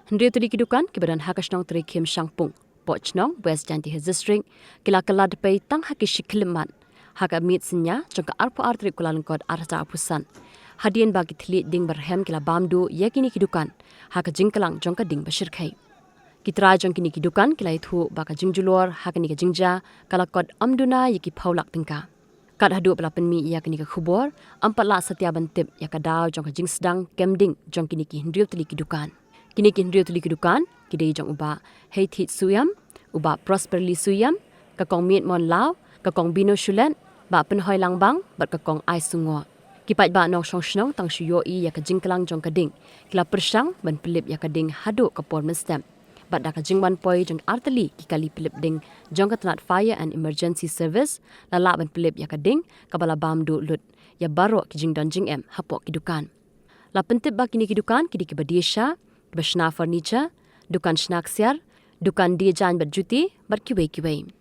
Hendri tadi Dukan kebadan hakasnong teri Kim Shangpung, Pochnong West Janti District, kila kelad pay tang hakish Kiliman, haka meet sinya jangka arpo artri kulalengkod arta apusan. Hadian bagi Tylli ding berhem kila bamdu yakini Dukan, haka jingkelang jangka ding Shyrkhei. Kitra jangkini Dukan kila itu baka jingjulor haka nika jingja kala kod amduna yaki paulak tingka. Kad hadu pelapen mi yakini khubor, ampatla setiap bentip yakadaw jangka jing sedang kemding jangkini Hendri Tylli Dukan. Kini Hendri Tylli Dukan, kidai jang uba hei thit suyam, uba prosperly suyam, kakong miet mon lao, kakong bino shulen, ba penhoi langbang, bat kakong ai sungo. Kipat ba nong shong shnong tang shuyo i ya kajingkelang jong kading, kila persang ban pelip ya kading hadu kapor menstem. Bat da kajingban poi jong arteli kikali pelip ding jong katanat fire and emergency service, lala ban pelip ya kading kabala bam du lut, ya baro kijing dan jing em hapok Dukan. La pentip ba kini Dukan kidi kibadiesha, kibashna furniture, Dukan snack siar, Dukan dia jan bat juti, bat kiwei.